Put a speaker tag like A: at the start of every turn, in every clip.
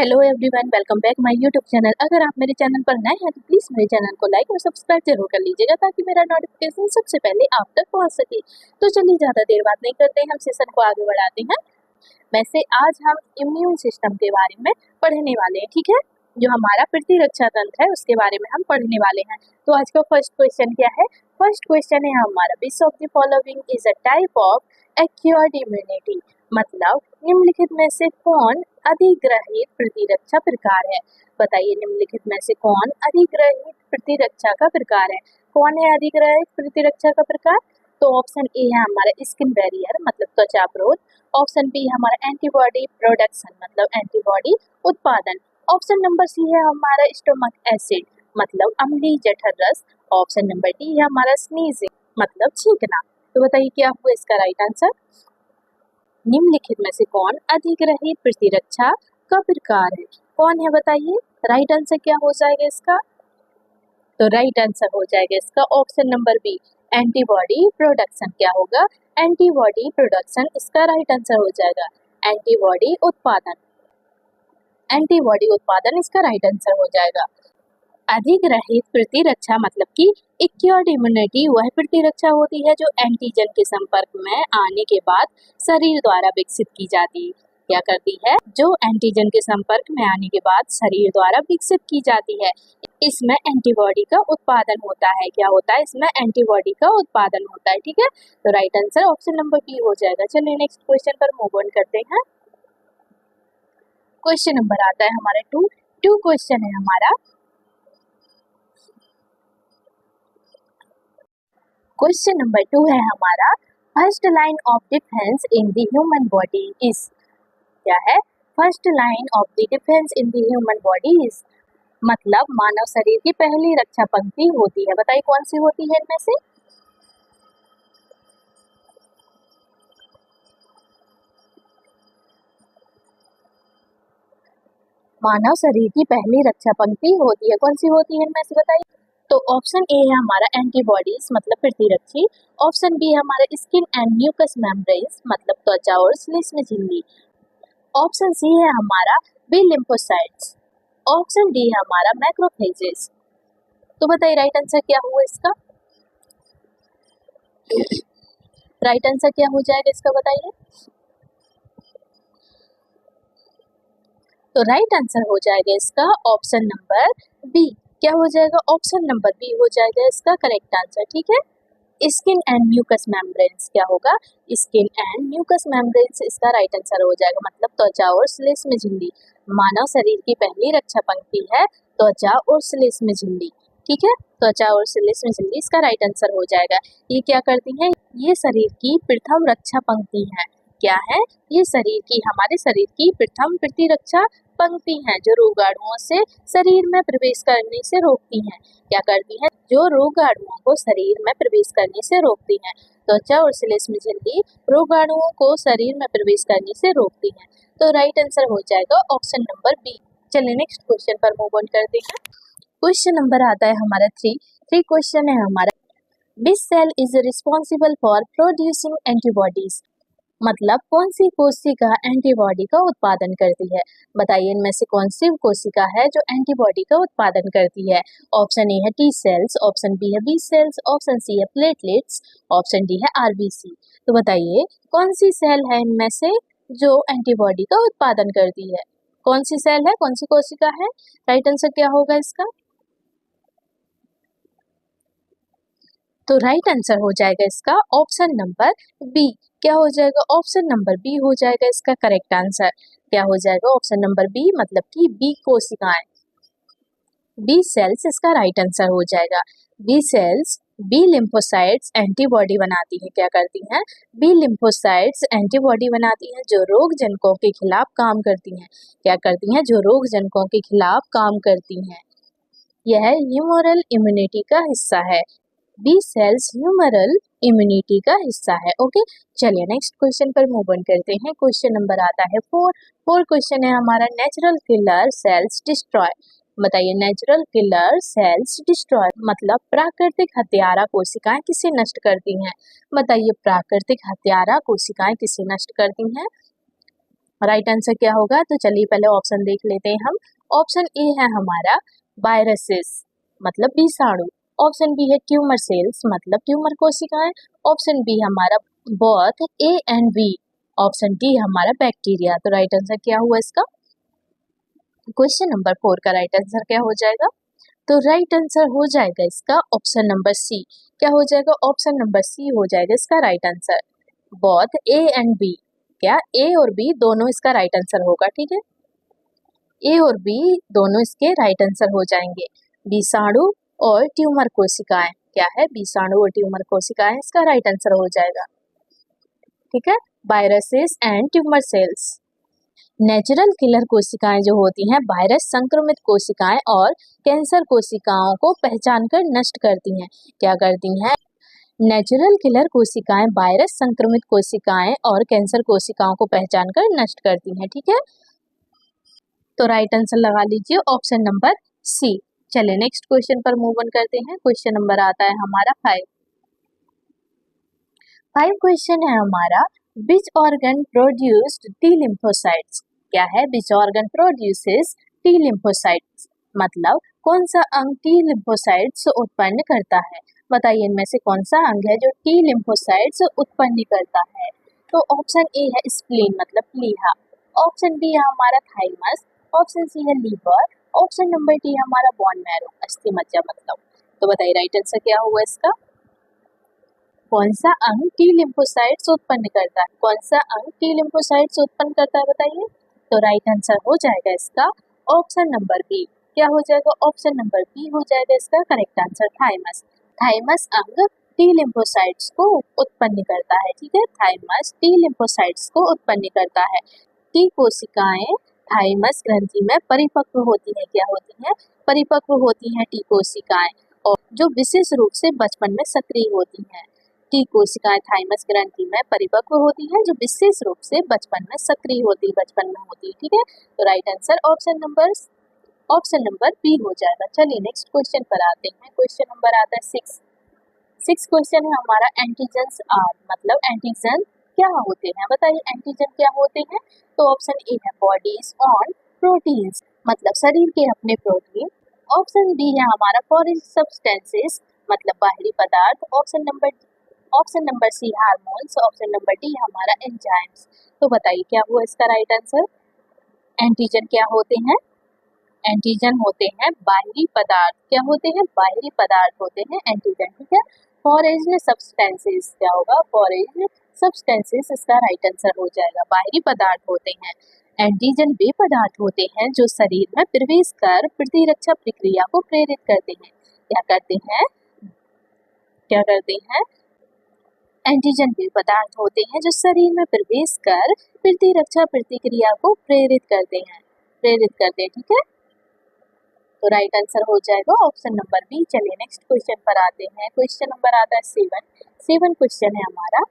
A: Hello everyone, welcome back my YouTube channel. अगर आप मेरे चैनल पर नए हैं तो प्लीज़ मेरे चैनल को लाइक और सब्सक्राइब जरूर कर लीजिएगा ताकि मेरा नोटिफिकेशन सबसे पहले आप तक पहुंच सके। तो चलिए ज़्यादा देर बात नहीं करते हैं, हम सेशन को आगे बढ़ाते हैं। वैसे आज हम इम्यून सिस्टम के बारे में पढ़ने वाले हैं, ठीक है। जो हमारा प्रतिरक्षा तंत्र है उसके बारे में हम पढ़ने वाले हैं। तो आज का फर्स्ट क्वेश्चन क्या है? फर्स्ट क्वेश्चन है हमारा, which of the following is a type of acquired immunity. मतलब निम्नलिखित में से कौन अधिग्रहित प्रतिरक्षा प्रकार है? बताइए, निम्नलिखित में से कौन अधिग्रहित प्रतिरक्षा का प्रकार है? कौन है अधिग्रहित प्रतिरक्षा का प्रकार? तो ऑप्शन ए है हमारा स्किन बैरियर मतलब त्वचा अवरोध। ऑप्शन बी हमारा एंटीबॉडी प्रोडक्शन मतलब एंटीबॉडी उत्पादन। ऑप्शन नंबर सी है हमारा स्टोमक एसिड मतलब अम्लीय जठर रस। ऑप्शन नंबर डी है हमारा स्नीजिंग मतलब छींकना। तो बताइए क्या हुआ इसका राइट आंसर? निम्नलिखित में से कौन अधिग्रहित प्रतिरक्षा का प्रकार है? कौन है बताइए? राइट आंसर क्या हो जाएगा इसका? तो राइट आंसर हो जाएगा इसका option number B, antibody production. क्या होगा? एंटीबॉडी प्रोडक्शन इसका राइट आंसर हो जाएगा। एंटीबॉडी उत्पादन, एंटीबॉडी उत्पादन इसका राइट आंसर हो जाएगा। अधिग्रहित प्रतिरक्षा मतलब कि एक्वायर्ड इम्यूनिटी वह प्रतिरक्षा होती है जो एंटीजन के संपर्क में आने के बाद शरीर द्वारा विकसित की जाती है। क्या करती है? जो एंटीजन के संपर्क में आने के बाद शरीर द्वारा विकसित की जाती है। इसमें एंटीबॉडी का उत्पादन होता है। क्या होता है? इसमें एंटीबॉडी का उत्पादन होता है, ठीक है। तो right answer option number B हो जाएगा। चलिए नेक्स्ट क्वेश्चन पर मूव ऑन करते हैं। क्वेश्चन नंबर आता है हमारा टू क्वेश्चन है हमारा। क्वेश्चन नंबर 2 है हमारा, first line of defence in the human body is. क्या है? First line of the defence in the human body is मतलब मानव शरीर की पहली रक्षा पंक्ति होती है। बताइए कौन सी होती है इनमें से? मानव शरीर की पहली रक्षा पंक्ति होती है, कौन सी होती है इनमें से बताइए? तो ऑप्शन ए है हमारा एंटीबॉडीज मतलब प्रतिरक्षी। ऑप्शन बी है हमारा स्किन एंड म्यूकस मेम्ब्रेन्स मतलब त्वचा और श्लेष्म झिल्ली। ऑप्शन सी है हमारा बी लिम्फोसाइट्स। ऑप्शन डी है हमारा मैक्रोफेजेस। तो बताइए राइट आंसर क्या हुआ इसका? राइट आंसर क्या हो जाएगा इसका बताइए? तो राइट आंसर हो जाएगा इसका ऑप्शन नंबर बी। क्या हो जाएगा? ऑप्शन नंबर बी हो जाएगा इसका करेक्ट आंसर, ठीक है। स्किन एंड म्यूकस मेम्ब्रेन्स क्या होगा? स्किन एंड म्यूकस मेम्ब्रेन्स इसका राइट आंसर हो जाएगा मतलब त्वचा और श्लेष्म झिल्ली। मानव शरीर की पहली रक्षा पंक्ति है त्वचा और श्लेष्म झिल्ली, ठीक है। त्वचा और श्लेष्म झिल्ली इसका राइट आंसर हो जाएगा। ये क्या करती हैं? ये शरीर की प्रथम रक्षा पंक्ति है। क्या है? ये शरीर की, हमारे शरीर की प्रथम प्रतिरक्षा पंक्ति है जो रोगाणुओं से शरीर में प्रवेश करने से रोकती हैं। क्या करती हैं? जो रोगाणुओं को शरीर में प्रवेश करने से रोकती हैं। त्वचा और श्लेष्म झिल्ली रोगाणुओं को शरीर में प्रवेश करने से रोकती हैं। तो राइट आंसर हो जाएगा ऑप्शन नंबर बी। चलिए नेक्स्ट क्वेश्चन पर मूव ऑन करते हैं। क्वेश्चन नंबर आता है हमारा थ्री क्वेश्चन है हमारा, which cell is responsible for producing antibodies. मतलब कौन सी कोशिका एंटीबॉडी का उत्पादन करती है? बताइए इनमें से कौन सी कोशिका है जो एंटीबॉडी का उत्पादन करती है? ऑप्शन ए है टी सेल्स, ऑप्शन बी है बी सेल्स, ऑप्शन सी है प्लेटलेट्स, ऑप्शन डी है आरबीसी। तो बताइए कौन सी सेल है इनमें से जो एंटीबॉडी का उत्पादन करती है? कौन सी सेल है, कौन सी कोशिका है? राइट आंसर क्या होगा इसका? तो राइट आंसर हो जाएगा इसका ऑप्शन नंबर बी। क्या हो जाएगा? ऑप्शन नंबर बी हो जाएगा इसका करेक्ट आंसर। क्या हो जाएगा? ऑप्शन नंबर बी मतलब कि बी कोशिकाएं, बी सेल्स इसका राइट आंसर हो जाएगा। B cells, B lymphocytes antibody बनाती हैं। क्या करती हैं? बी लिम्फोसाइट्स एंटीबॉडी बनाती हैं जो रोग जनकों के खिलाफ काम करती हैं। क्या करती हैं? जो रोग जनकों के खिलाफ काम करती हैं। यह ह्यूमरल इम्यूनिटी का हिस्सा है। बी सेल्स ह्यूमरल इम्यूनिटी का हिस्सा है। ओके, चलिए नेक्स्ट क्वेश्चन पर मूव ऑन करते हैं। क्वेश्चन नंबर आता है फोर क्वेश्चन है हमारा, नेचुरल किलर सेल्स डिस्ट्रॉय। बताइए नेचुरल किलर सेल्स डिस्ट्रॉय मतलब प्राकृतिक हत्यारा कोशिकाएं किसे नष्ट करती हैं? बताइए प्राकृतिक हत्यारा कोशिकाएं किसे नष्ट करती हैं? राइट आंसर क्या होगा? तो चलिए पहले ऑप्शन देख लेते हैं हम। ऑप्शन ए है हमारा वायरसेस मतलब विषाणु, ऑप्शन बी है ट्यूमर सेल्स मतलब ट्यूमर कोशिकाएं, ऑप्शन बी हमारा both A and B, option D हमारा बैक्टीरिया। तो राइट आंसर क्या हुआ इसका? क्वेश्चन नंबर 4 का राइट आंसर क्या हो जाएगा? तो राइट आंसर हो जाएगा इसका ऑप्शन नंबर सी। क्या हो जाएगा? ऑप्शन नंबर सी हो जाएगा इसका right answer. Both A and B, क्या ए और बी दोनों इसका राइट आंसर होगा, ठीक है। ए और बी दोनों इसके राइट आंसर हो जाएंगे। विषाणु और ट्यूमर कोशिकाएं, क्या है? विषाणु और ट्यूमर कोशिकाएं इसका राइट आंसर हो जाएगा, ठीक है। Viruses and tumour cells, natural killer कोशिकाएं जो होती हैं वायरस संक्रमित कोशिकाएं और कैंसर कोशिकाओं को पहचान कर नष्ट करती हैं। क्या करती हैं? नेचुरल किलर कोशिकाएं वायरस संक्रमित कोशिकाएं और कैंसर कोशिकाओं को पहचान कर नष्ट करती हैं, ठीक है। तो राइट आंसर लगा लीजिए ऑप्शन नंबर सी। चलिए नेक्स्ट क्वेश्चन पर मूव ऑन करते हैं। क्वेश्चन नंबर आता है हमारा 5। क्वेश्चन है हमारा, which organ produced T lymphocytes, क्या है? Which organ produces T lymphocytes मतलब कौन सा अंग टी लिम्फोसाइट्स उत्पन्न करता है? बताइए इनमें से कौन सा अंग है जो टी लिम्फोसाइट्स उत्पन्न करता है? तो ऑप्शन ए है स्प्लीन मतलब प्लीहा, ऑप्शन बी है हमारा थाइमस, ऑप्शन सी है लीवर, ऑप्शन नंबर डी हमारा बोन मैरो अस्थि मज्जा मतलब। तो बताइए राइट आंसर क्या होगा इसका? कौन सा अंग टी लिम्फोसाइट्स उत्पन्न करता है? कौन सा अंग टी लिम्फोसाइट्स उत्पन्न करता है बताइए? तो राइट आंसर हो जाएगा इसका ऑप्शन नंबर बी। क्या हो जाएगा? ऑप्शन नंबर बी हो जाएगा इसका करेक्ट आंसर, थाइमस। थाइमस अंग टी लिम्फोसाइट्स को उत्पन्न करता है, ठीक है। थाइमस टी लिम्फोसाइट्स को उत्पन्न करता है। टी कोशिकाएं थाइमस ग्रंथि में परिपक्व होती है, क्या होती है? परिपक्व होती हैं टी कोशिकाएं, और जो विशेष रूप से बचपन में सक्रिय होती हैं। टी कोशिकाएं थाइमस ग्रंथि में परिपक्व होती हैं जो विशेष रूप से बचपन में सक्रिय होती, बचपन में होती, ठीक है। तो right answer option number B हो जाएगा। चलिए नेक्स्ट क्वेश्चन पर आते हैं। क्वेश्चन नंबर आता है 6 क्वेश्चन है हमारा, एंटीजन्स आर मतलब एंटीजन क्या होते हैं? बताइए एंटीजन क्या होते हैं? तो ऑप्शन ए है बॉडीज ऑन प्रोटीन्स मतलब शरीर के अपने प्रोटीन, ऑप्शन बी है हमारा फॉरेन सब्सटेंसेस मतलब बाहरी पदार्थ, option number C hormones, option number D हमारा एंजाइम्स। तो बताइए क्या हुआ इसका राइट आंसर? एंटीजन क्या होते हैं? एंटीजन होते हैं बाहरी पदार्थ, क्या होते हैं? बाहरी पदार्थ होते हैं एंटीजन, ठीक है। फॉरेन सब्सटेंसेस क्या होगा? फॉरेन सब्सटेंसेस इसका राइट आंसर हो जाएगा। बाहरी पदार्थ होते हैं। एंटीजन वे पदार्थ होते हैं जो शरीर में प्रवेश कर प्रतिरक्षा प्रक्रिया को प्रेरित करते हैं। क्या करते हैं? क्या करते हैं? एंटीजन वे पदार्थ होते हैं जो शरीर में प्रवेश कर प्रतिरक्षा प्रतिक्रिया को प्रेरित करते हैं, ठीक है। तो राइट आंसर हो जाएगा ऑप्शन नंबर बी। चलिए नेक्स्ट क्वेश्चन पर आते हैं। क्वेश्चन नंबर आता है 7 क्वेश्चन है हमारा,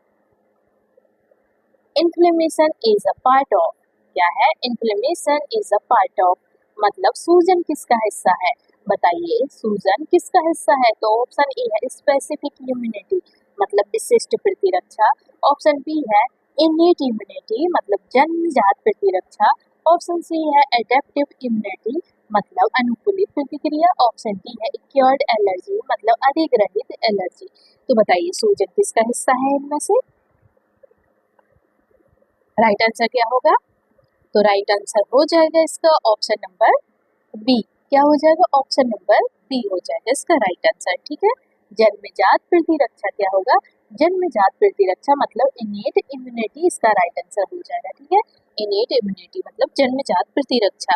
A: inflammation is a part of, क्या है? Inflammation is a part of मतलब सूजन किसका हिस्सा है? बताइए सूजन किसका हिस्सा है? तो ऑप्शन ए है स्पेसिफिक इम्यूनिटी मतलब विशिष्ट प्रतिरक्षा, ऑप्शन बी है इनेट इम्यूनिटी मतलब जन्मजात प्रतिरक्षा, ऑप्शन सी है एडेप्टिव इम्यूनिटी मतलब अनुकूलित प्रतिक्रिया, ऑप्शन डी है एक्योर्ड एलर्जी मतलब अधिग्रहित एलर्जी। तो बताइए सूजन किसका हिस्सा है इनमें से? राइट आंसर क्या होगा? तो राइट आंसर हो जाएगा इसका ऑप्शन नंबर बी। क्या हो जाएगा? ऑप्शन नंबर बी हो जाएगा इसका राइट आंसर, ठीक है। जन्मजात प्रतिरक्षा क्या होगा? जन्मजात प्रतिरक्षा मतलब इनेट इम्यूनिटी इसका राइट आंसर हो जाएगा, ठीक है। इनेट इम्यूनिटी मतलब जन्मजात प्रतिरक्षा।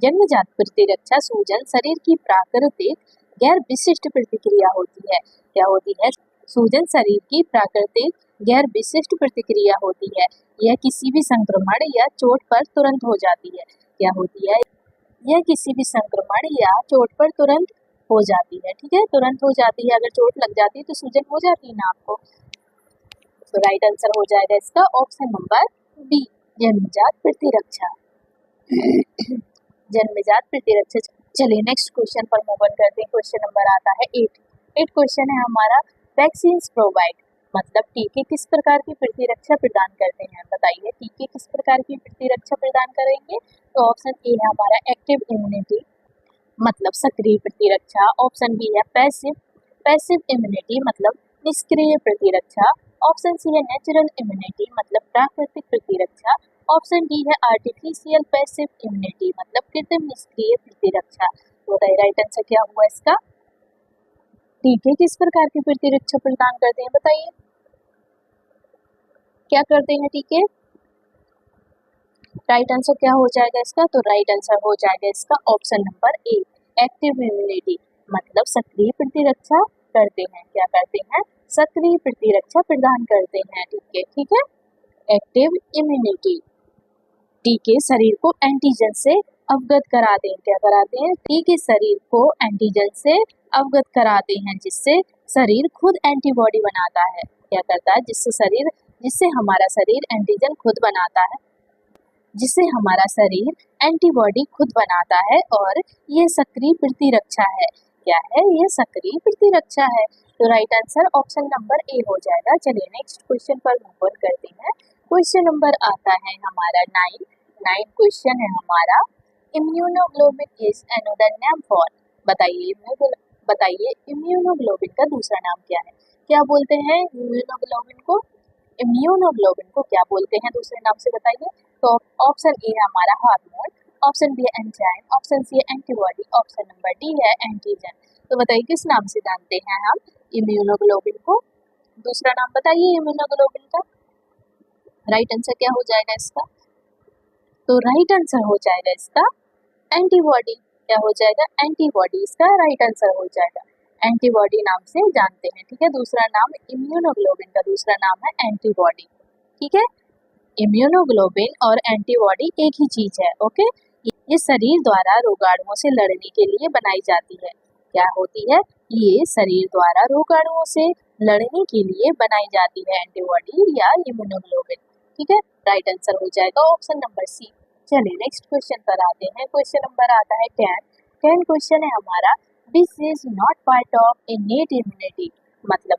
A: जन्मजात प्रतिरक्षा सूजन शरीर की प्राकृतिक गैर विशिष्ट प्रतिक्रिया होती है। क्या होती है? सूजन शरीर की प्राकृतिक गैर विशिष्ट प्रतिक्रिया होती है। यह किसी भी संक्रमण या चोट पर तुरंत हो जाती है। क्या होती है? यह किसी भी संक्रमण या चोट पर तुरंत हो जाती है, ठीक है। तुरंत हो जाती है, अगर चोट लग जाती है तो सूजन हो जाती है ना आपको। तो राइट आंसर हो जाएगा इसका ऑप्शन नंबर बी, जन्मजात प्रतिरक्षा। जन्मजात प्रतिरक्षा। चलिए नेक्स्ट क्वेश्चन पर मूव ऑन करते हैं। क्वेश्चन नंबर आता है 8 क्वेश्चन है हमारा, वैक्सीन्स प्रोवाइड मतलब टीके किस प्रकार की प्रतिरक्षा प्रदान करते हैं, बताइए टीके किस प्रकार की प्रतिरक्षा प्रदान करेंगे। तो ऑप्शन ए है हमारा एक्टिव इम्यूनिटी मतलब सक्रिय प्रतिरक्षा, ऑप्शन बी है पैसिव पैसिव इम्यूनिटी मतलब निष्क्रिय प्रतिरक्षा, ऑप्शन सी है नेचुरल इम्यूनिटी मतलब प्राकृतिक प्रतिरक्षा, ऑप्शन डी है आर्टिफिशियल पैसिव इम्यूनिटी मतलब कृत्रिम निष्क्रिय प्रतिरक्षा। तो बताइए राइट आंसर क्या हुआ इसका। टीके किस प्रकार की प्रतिरक्षा प्रदान करते हैं, बताइए क्या करते हैं टीके। राइट आंसर क्या हो जाएगा इसका। तो राइट आंसर हो जाएगा इसका option number A active immunity मतलब सक्रिय प्रतिरक्षा करते हैं। क्या करते हैं, सक्रिय प्रतिरक्षा प्रदान करते हैं टीके। ठीक है, एक्टिव इम्यूनिटी। टीके शरीर को एंटीजन से अवगत कराते हैं। क्या कराते हैं, टीके शरीर को एंटीजन से अवगत कराते हैं जिससे शरीर खुद एंटीबॉडी बनाता है। क्या करता है, जिससे हमारा शरीर एंटीजन खुद बनाता है, जिससे हमारा शरीर एंटीबॉडी खुद बनाता है और ये सक्रिय प्रतिरक्षा है। क्या है, ये सक्रिय प्रतिरक्षा है। तो right answer option number A हो जाएगा। चलिए नेक्स्ट क्वेश्चन पर मूव ऑन करते हैं। क्वेश्चन नंबर आता है हमारा 9 क्वेश्चन है हमारा immunoglobulin is another name for. बताइए इम्यूनोग्लोबिन का दूसरा नाम क्या है। क्या बोलते हैं इम्यूनोग्लोबिन को क्या बोलते हैं दूसरे नाम से, बताइए। तो ऑप्शन ए है हमारा हार्मोन, ऑप्शन बी है एंजाइम, ऑप्शन सी है एंटीबॉडी, ऑप्शन नंबर डी है एंटीजन। तो बताइए किस नाम से जानते हैं हम इम्यूनोग्लोबिन को, दूसरा नाम बताइए इम्यूनोग्लोबिन का। राइट आंसर क्या हो जाएगा इसका। तो राइट आंसर हो जाएगा इसका एंटीबॉडी। क्या हो जाएगा, एंटीबॉडी इसका राइट आंसर हो जाएगा। एंटीबॉडी नाम से जानते हैं। ठीक है, दूसरा नाम इम्यूनोग्लोबिन का दूसरा नाम है एंटीबॉडी। ठीक है, इम्यूनोग्लोबिन और एंटीबॉडी एक ही चीज है। ओके, ये शरीर द्वारा रोगाणुओं से लड़ने के लिए बनाई जाती है। क्या होती है, ये शरीर द्वारा रोगाणुओं से लड़ने के लिए बनाई जाती है एंटीबॉडी या इम्यूनोग्लोबिन। ठीक है, राइट आंसर हो जाएगा ऑप्शन नंबर सी। चलिए नेक्स्ट क्वेश्चन पर आते हैं। क्वेश्चन नंबर आता है 10 क्वेश्चन है हमारा this is not part of innate immunity मतलब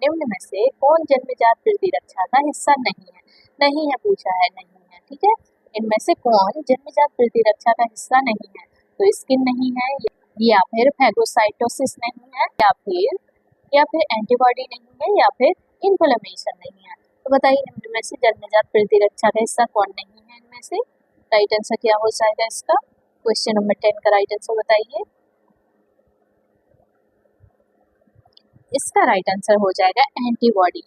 A: निम्न में से कौन जन्मजात प्रतिरक्षा का हिस्सा नहीं है पूछा है, नहीं है। ठीक है, इनमें से कौन जन्मजात प्रतिरक्षा का हिस्सा नहीं है। तो स्किन नहीं है, या फिर फैगोसाइटोसिस नहीं है, या फिर एंटीबॉडी नहीं है, या फिर इन्फ्लेमेशन नहीं है। तो बताइए निम्न में से जन्मजात प्रतिरक्षा का हिस्सा कौन नहीं है इनमें से। राइट आंसर क्या हो जाएगा इसका। क्वेश्चन नंबर 10 का राइट आंसर बताइए। इसका राइट आंसर हो जाएगा एंटीबॉडी।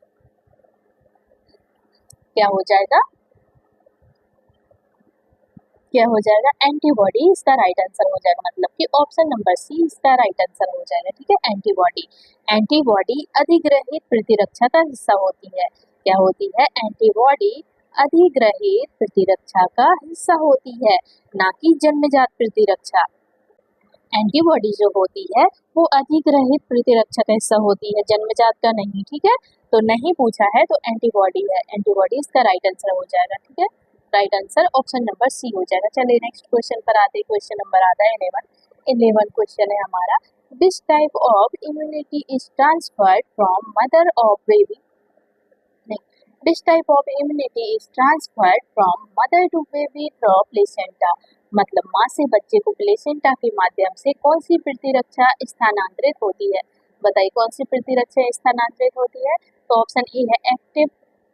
A: क्या हो जाएगा एंटीबॉडी इसका राइट आंसर हो जाएगा। मतलब कि ऑप्शन नंबर सी इसका राइट आंसर हो जाएगा। ठीक है, एंटीबॉडी अधिग्रहित प्रतिरक्षा का हिस्सा होती है। क्या होती है, एंटीबॉडी अधिग्रहित प्रतिरक्षा का हिस्सा होती है, ना कि जन्मजात प्रतिरक्षा। एंटीबॉडी जो होती है वो अधिग्रहित प्रतिरक्षा का हिस्सा होती है, जन्मजात का नहीं। ठीक है, तो नहीं पूछा है तो एंटीबॉडी है, एंटीबॉडी इसका राइट आंसर हो जाएगा। ठीक है, right answer option number C हो जाएगा। चलिए नेक्स्ट क्वेश्चन पर आते हैं। क्वेश्चन नंबर आता है 11 क्वेश्चन है हमारा this type of immunity is transferred from mother of baby this type of immunity is transferred from mother to baby through placenta मतलब माँ से बच्चे को प्लेसेंटा के माध्यम से कौन सी प्रतिरक्षा स्थानांतरित होती है। बताइए कौन सी प्रतिरक्षा स्थानांतरित होती है। तो ऑप्शन ए है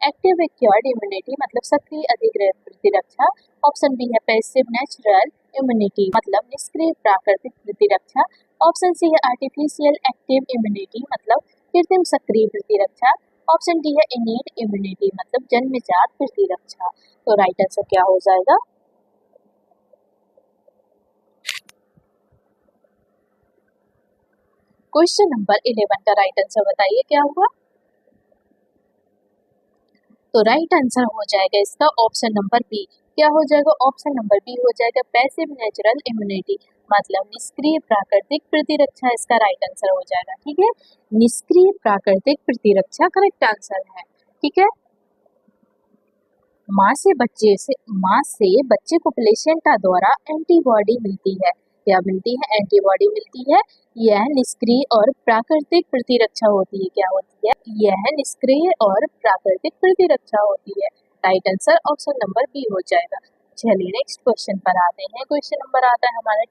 A: एक्टिव एक्योर्ड इम्यूनिटी मतलब सक्रिय अधिग्रहित प्रतिरक्षा, ऑप्शन बी है पैसिव नेचुरल इम्यूनिटी मतलब निष्क्रिय प्राकृतिक प्रतिरक्षा, ऑप्शन सी है आर्टिफिशियल एक्टिव इम्यूनिटी मतलब कृत्रिम सक्रिय प्रतिरक्षा, ऑप्शन डी है इनेट इम्यूनिटी मतलब जन्मजात प्रतिरक्षा। तो राइट आंसर क्या हो जाएगा। क्वेश्चन नंबर 11 का राइट आंसर बताइए क्या हुआ। तो राइट आंसर हो जाएगा इसका ऑप्शन नंबर बी। क्या हो जाएगा, ऑप्शन नंबर बी हो जाएगा पैसिव नेचुरल इम्यूनिटी मतलब निष्क्रिय प्राकृतिक प्रतिरक्षा इसका राइट आंसर हो जाएगा। ठीक है, निष्क्रिय प्राकृतिक प्रतिरक्षा करेक्ट आंसर है। ठीक है, माँ से बच्चे को प्लेसेंटा द्वारा एंटीबॉडी मिलती है। क्या मिलती है? एंटीबॉडी मिलती है। यह निष्क्रिय और प्राकृतिक प्रतिरक्षा होती है। क्या होती है? यह निष्क्रिय और प्राकृतिक प्रतिरक्षा होती है। Right answer option number B हो जाएगा। चलिए नेक्स्ट क्वेश्चन पर आते हैं। क्वेश्चन नंबर आता है हमारा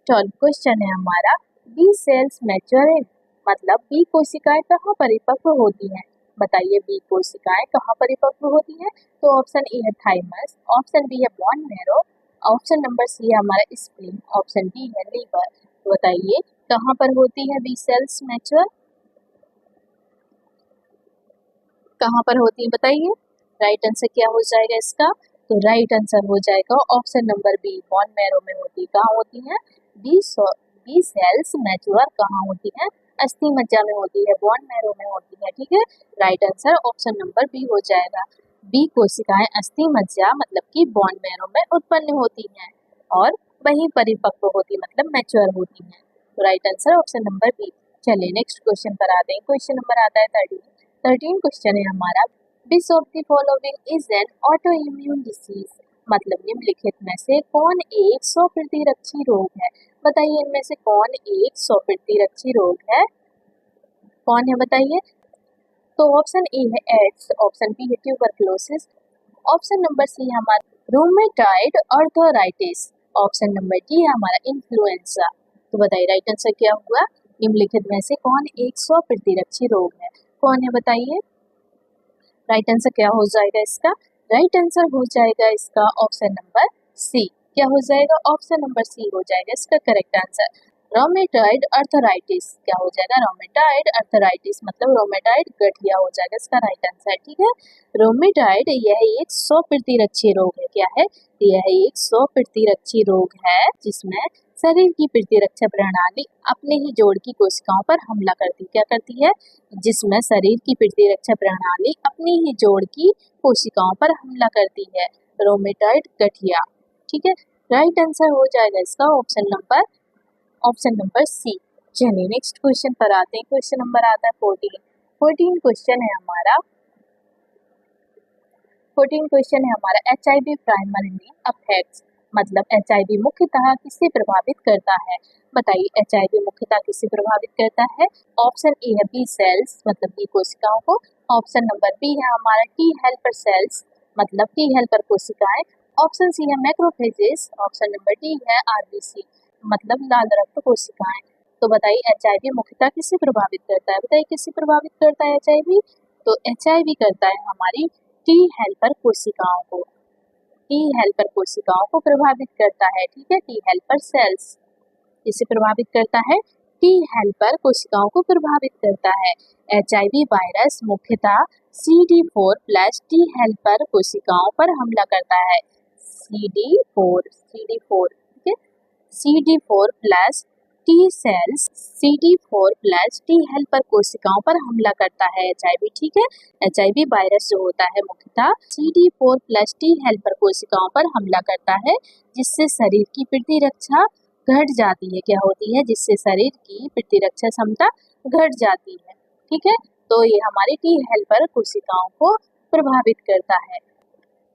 A: 12 क्वेश्चन है हमारा, बी सेल्स मैच्योर, मतलब बी कोशिकाएं कहाँ परिपक्व होती हैं? बताइए बी कोशिकाएं कहाँ परिपक्व होती हैं? तो ऑप्शन ए है थाइमस, ऑप्शन बी है bone marrow, option number C है हमारा स्प्लीन, ऑप्शन डी है लीवर। तो बताइए कहाँ पर होती है बी सेल्स मैच्योर? कहाँ पर होती है बताइए? राइट आंसर क्या हो जाएगा इसका? तो राइट आंसर हो जाएगा option number B, bone marrow में होती है। कहाँ होती है? बी सेल्स मैच्योर कहाँ होती है? अस्थि मज्जा में होती है, बोन मैरो में होती है। ठीक है, right answer option number B हो जाएगा। बी कोशिकाएं अस्थि मज्जा मतलब कि बोन मैरो में उत्पन्न होती हैं और वही परिपक्व होती मतलब मैच्योर होती हैं। तो right answer option number B. चलिए नेक्स्ट क्वेश्चन पर आते हैं। क्वेश्चन नंबर आता है 13 क्वेश्चन है हमारा, which of the following is an auto immune disease, मतलब निम्नलिखित में से कौन एक स्वप्रतिरक्षी रोग है? बताइए इनमें से कौन एक स्वप्रतिरक्षी रोग है? कौन है बताइए? तो ऑप्शन ए है एड्स, ऑप्शन बी है ट्यूबरक्लोसिस, ऑप्शन नंबर सी है हमारा rheumatoid arthritis, option number D है हमारा इन्फ्लुएंजा। तो बताइए राइट आंसर क्या हुआ? निम्नलिखित में से कौन एक स्वप्रतिरक्षी रोग है? कौन है बताइए? राइट आंसर क्या हो जाएगा इसका? राइट आंसर हो जाएगा इसका ऑप्शन नंबर सी। क्या हो जाएगा? ऑप्शन नंबर सी हो जाएगा इसका करेक्ट आंसर। रोमेटॉइड आर्थराइटिस क्या हो जाएगा? रोमेटॉइड आर्थराइटिस मतलब रोमेटॉइड गठिया हो जाएगा इसका राइट आंसर। ठीक है, रोमेटॉइड यह एक स्वप्रतिरक्षी रोग है। क्या है? यह एक स्वप्रतिरक्षी रोग है जिसमें शरीर की प्रतिरक्षा प्रणाली अपने ही जोड़ की कोशिकाओं पर हमला करती। क्या करती है? जिसमें शरीर की प्रतिरक्षा प्रणाली अपनी ही जोड़ की कोशिकाओं पर हमला करती है, रोमेटॉइड गठिया। ठीक है, राइट आंसर हो जाएगा इसका ऑप्शन नंबर सी। चलिए नेक्स्ट क्वेश्चन पर आते हैं। क्वेश्चन नंबर आता है 14 क्वेश्चन है हमारा, 14 क्वेश्चन है हमारा, HIV प्राइमरीली अफेक्ट्स, मतलब HIV मुख्यतः किसे प्रभावित करता है? बताइए HIV मुख्यतः किसे प्रभावित करता है? ऑप्शन ए है बी सेल्स मतलब बी कोशिकाओं को, ऑप्शन नंबर बी है हमारा टी हेल्पर सेल्स मतलब टी हेल्पर कोशिकाएं, ऑप्शन सी है मैक्रोफेजेस, ऑप्शन नंबर डी है RBC मतलब लाल रक्त कोशिकाएं। तो बताइए HIV मुख्यतः किसे प्रभावित करता है? बताइए किसे प्रभावित करता है HIV? तो HIV करता है हमारी टी हेल्पर कोशिकाओं को, टी हेल्पर कोशिकाओं को प्रभावित करता है। ठीक है, टी हेल्पर सेल्स इसे प्रभावित करता है, टी हेल्पर कोशिकाओं को प्रभावित करता है। HIV वायरस मुख्यतः CD4+ टी हेल्पर कोशिकाओं पर हमला करता है। CD4 ठीक है, CD4+ T cells CD4+ T helper कोशिकाओं पर हमला करता है HIV। ठीक है, HIV वायरस जो होता है मुख्यतः CD4+ टी हेल्पर कोशिकाओं पर हमला करता है जिससे शरीर की प्रतिरक्षा घट जाती है। क्या होती है? जिससे शरीर की प्रतिरक्षा क्षमता घट जाती है। ठीक है, तो ये हमारी टी हेल्पर कोशिकाओं को प्रभावित करता है।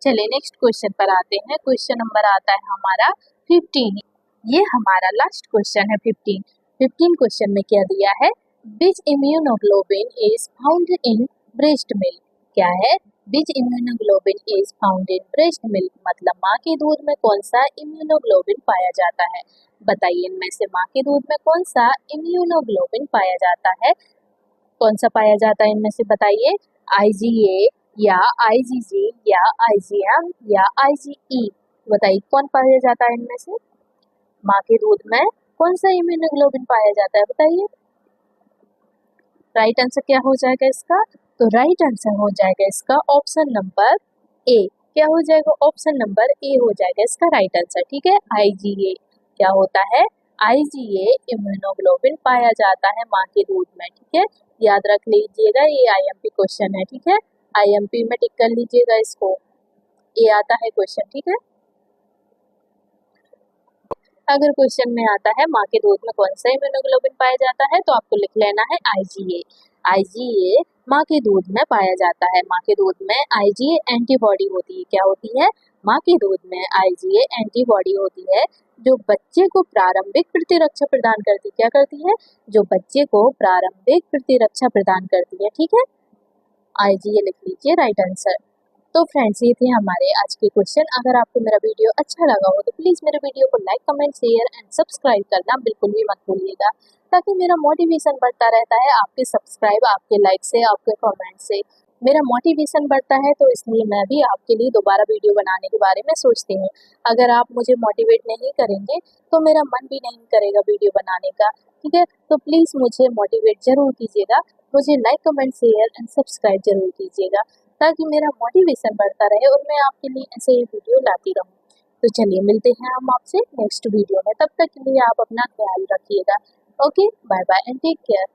A: चलिए नेक्स्ट क्वेश्चन पर आते हैं। क्वेश्चन नंबर आता है हमारा 15, ये हमारा लास्ट क्वेश्चन है 15 क्वेश्चन में क्या दिया है? Which immunoglobulin is found in breast milk, क्या है? Which immunoglobulin is found in breast milk मतलब माँ के दूध में कौन सा इम्यूनोग्लोबिन पाया जाता है? बताइए इनमें से माँ के दूध में कौन सा इम्यूनोग्लोबिन पाया जाता है? कौन सा पाया जाता है इनमें से बताइए? IgA या IgG या IgM या IgE, बताइए कौन पाया जाता है इनमें से? माँ के दूध में कौन सा इम्यूनोग्लोबिन पाया जाता है बताइए? राइट आंसर क्या हो जाएगा इसका? तो राइट आंसर हो जाएगा इसका ऑप्शन नंबर ए। क्या हो जाएगा? ऑप्शन नंबर ए हो जाएगा इसका राइट आंसर। ठीक है, IgA क्या होता है? IgA इम्यूनोग्लोबिन पाया जाता है माँ के दूध में। ठीक है, याद रख लीजिएगा, ये IMP क्वेश्चन है। ठीक है, IMP में टिक कर लीजिएगा इसको, ये आता है क्वेश्चन। ठीक है, अगर क्वेश्चन में आता है माँ के दूध में कौन सा इम्यूनोग्लोबिन पाया जाता है तो आपको लिख लेना है IgA। IgA माँ के दूध में पाया जाता है। माँ के दूध में IgA एंटीबॉडी होती है। क्या होती है? माँ के दूध में IgA एंटीबॉडी होती है जो बच्चे को प्रारंभिक प्रतिरक्षा प्रदान करती, क्या करती है? जो बच्चे को प्रारंभिक प्रतिरक्षा प्रदान करती है। ठीक है, IG ये लिख लीजिए राइट आंसर। तो फ्रेंड्स, ये थे हमारे आज के क्वेश्चन। अगर आपको मेरा वीडियो अच्छा लगा हो तो प्लीज़ मेरे वीडियो को like, comment, share and subscribe करना बिल्कुल भी मत भूलिएगा, ताकि मेरा मोटिवेशन बढ़ता रहता है। आपके सब्सक्राइब, आपके लाइक से, आपके कमेंट से मेरा मोटिवेशन बढ़ता है, तो इसलिए मैं भी आपके लिए दोबारा वीडियो बनाने के बारे में सोचती हूँ। अगर आप मुझे मोटिवेट नहीं करेंगे तो मेरा मन भी नहीं करेगा वीडियो बनाने का। ठीक है, तो प्लीज़ मुझे मोटिवेट ज़रूर कीजिएगा, मुझे like, comment, share and subscribe ज़रूर कीजिएगा, ताकि मेरा मोटिवेशन बढ़ता रहे और मैं आपके लिए ऐसे ही वीडियो लाती रहूँ। तो चलिए, मिलते हैं हम आपसे नेक्स्ट वीडियो में। तब तक के लिए आप अपना ख्याल रखिएगा। Okay, bye bye and take care.